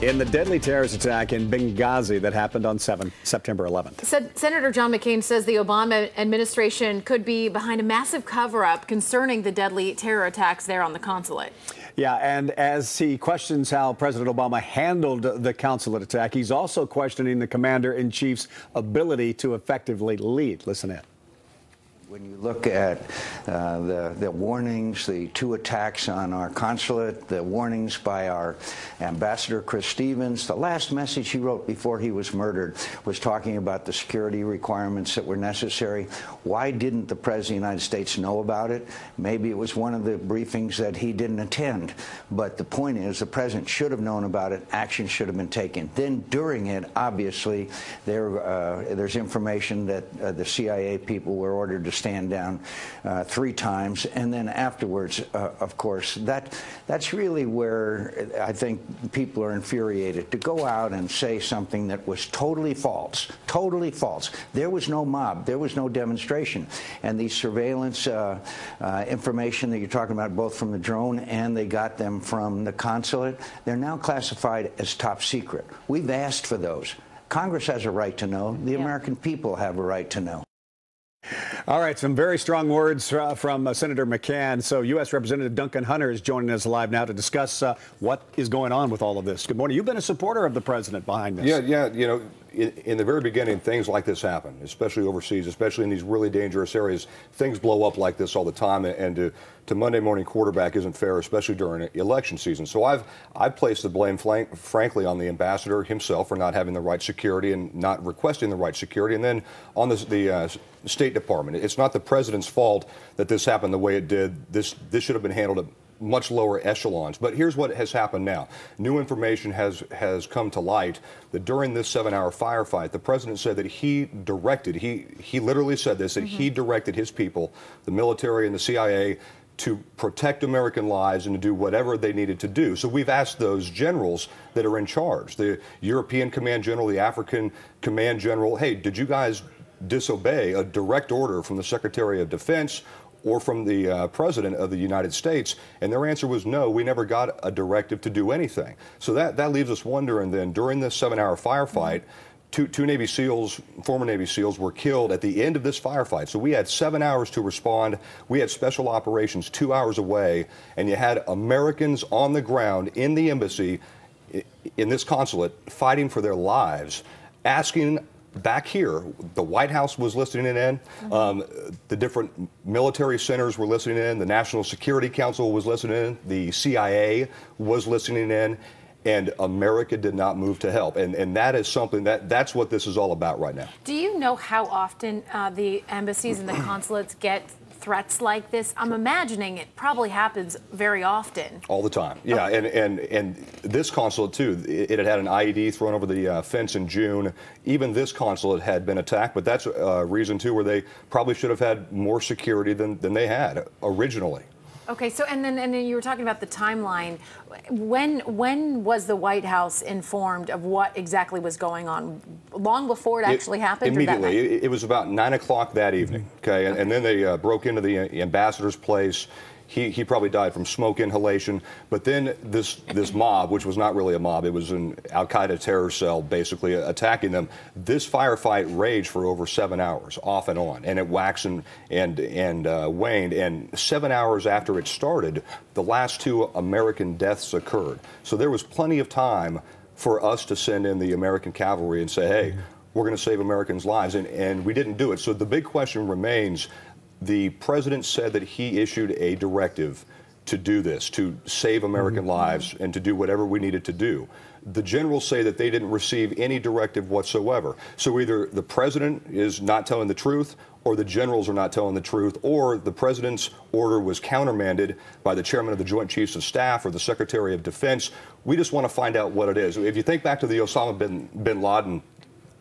in the deadly terrorist attack in Benghazi that happened on September 11th. Senator John McCain says the Obama administration could be behind a massive cover-up concerning the deadly terror attacks there on the consulate. Yeah, and as he questions how President Obama handled the consulate attack, he's also questioning the commander-in-chief's ability to effectively lead. Listen in. When you look at the warnings, the two attacks on our consulate, the warnings by our ambassador, Chris Stevens, the last message he wrote before he was murdered was talking about the security requirements that were necessary. Why didn't the President of the United States know about it? Maybe it was one of the briefings that he didn't attend. But the point is, the President should have known about it. Action should have been taken. Then during it, obviously, there's information that the CIA people were ordered to stand down 3 times, and then afterwards, of course, that's really where I think people are infuriated. To go out and say something that was totally false, totally false. There was no mob, there was no demonstration, and these surveillance information that you're talking about, both from the drone and they got them from the consulate, they're now classified as top secret. We've asked for those. Congress has a right to know. The American people have a right to know. All right, some very strong words from Senator McCain. So U.S. Representative Duncan Hunter is joining us live now to discuss what is going on with all of this. Good morning. You've been a supporter of the president behind this. Yeah. You know, in the very beginning, things like this happen, especially overseas, especially in these really dangerous areas. Things blow up like this all the time, and to Monday morning quarterback isn't fair, especially during election season. So I've placed the blame, frankly, on the ambassador himself for not having the right security and not requesting the right security, and then on the State Department. It's not the president's fault that this happened the way it did. This should have been handled at much lower echelons. But here's what has happened now. New information has come to light that during this 7-hour firefight, the president said that he literally said this, that he directed his people, the military and the CIA, to protect American lives and to do whatever they needed to do. So we've asked those generals that are in charge, the European Command General, the African Command General, hey, did you guys disobey a direct order from the Secretary of Defense or from the President of the United States? And their answer was no, we never got a directive to do anything. So that leaves us wondering then, during this 7-hour firefight, two Navy SEALs, former Navy SEALs, were killed at the end of this firefight. So we had 7 hours to respond. We had special operations 2 hours away, and you had Americans on the ground in the embassy, in this consulate, fighting for their lives, asking. Back here, the White House was listening in, the different military centers were listening in, the National Security Council was listening in, the CIA was listening in, and America did not move to help. And that is something that's what this is all about right now. Do you know how often the embassies and the consulates get threats like this? I'm imagining it probably happens very often. All the time, yeah. Okay. And this consulate too, it had an IED thrown over the fence in June. Even this consulate had been attacked, but that's a reason too where they probably should have had more security than they had originally. Okay, so and then you were talking about the timeline. When was the White House informed of what exactly was going on? Long before it actually happened? Immediately. It was about 9 o'clock that evening. Okay, and then they broke into the ambassador's place. He probably died from smoke inhalation. But then this mob, which was not really a mob, it was an al-Qaeda terror cell basically attacking them. This firefight raged for over 7 hours, off and on, and it waxed and waned. And 7 hours after it started, the last 2 American deaths occurred. So there was plenty of time for us to send in the American cavalry and say, hey, we're going to save Americans' lives, and we didn't do it. So the big question remains. The president said that he issued a directive to do this, to save American lives and to do whatever we needed to do. The generals say that they didn't receive any directive whatsoever. So either the president is not telling the truth, or the generals are not telling the truth, or the president's order was countermanded by the chairman of the Joint Chiefs of Staff or the Secretary of Defense. We just want to find out what it is. If you think back to the Osama bin Laden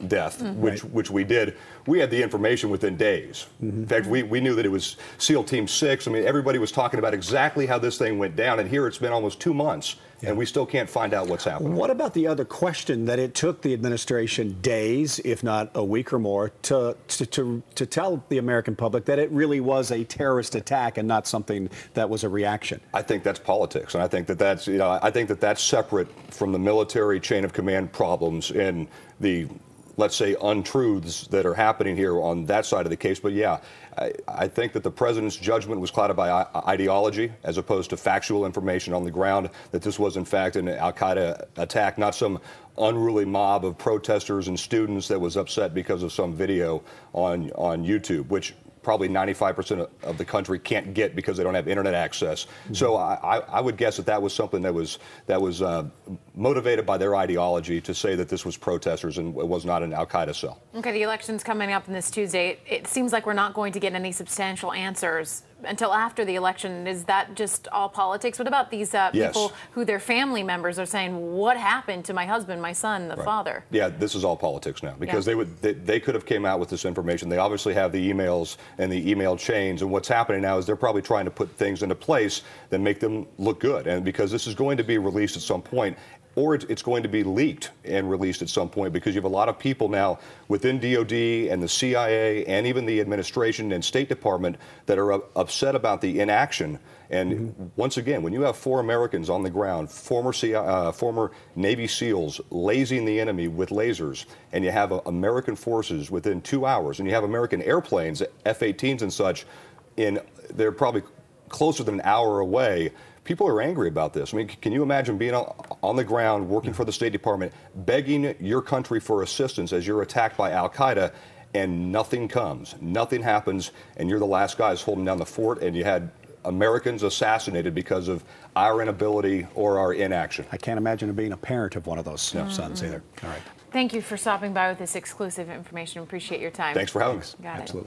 death, which we did, we had the information within days. In fact, we knew that it was SEAL Team 6. I mean, everybody was talking about exactly how this thing went down, and here it's been almost 2 months, and we still can't find out what's happening. What about the other question that it took the administration days, if not a week or more, to tell the American public that it really was a terrorist attack and not something that was a reaction? I think that's politics, and I think that that's, you know, I think that that's separate from the military chain of command problems and the, let's say, untruths that are happening here on that side of the case. But yeah, I think that the president's judgment was clouded by ideology as opposed to factual information on the ground, that this was in fact an al-Qaeda attack, not some unruly mob of protesters and students that was upset because of some video on YouTube, which probably 95% of the country can't get because they don't have internet access. So I would guess that that was something that was motivated by their ideology to say that this was protesters and it was not an al-Qaeda cell. Okay, the election's coming up on this Tuesday. It seems like we're not going to get any substantial answers until after the election. Is that just all politics? What about these people who their family members are saying, what happened to my husband, my son, the father? Yeah, this is all politics now, because they could have came out with this information. They obviously have the emails and the email chains, and what's happening now is they're probably trying to put things into place that make them look good, and because this is going to be released at some point, or it's going to be leaked and released at some point, because you have a lot of people now within DOD and the CIA and even the administration and State Department that are upset about the inaction. And once again, when you have 4 Americans on the ground, former Navy SEALs lasing the enemy with lasers, and you have American forces within 2 hours, and you have American airplanes, F-18s and such, they're probably closer than an hour away. People are angry about this. I mean, can you imagine being on the ground, working for the State Department, begging your country for assistance as you're attacked by al-Qaeda, and nothing comes, nothing happens, and you're the last guys holding down the fort, and you had Americans assassinated because of our inability or our inaction. I can't imagine being a parent of one of those sons either. All right. Thank you for stopping by with this exclusive information. Appreciate your time. Thanks for having us. Got it. Absolutely.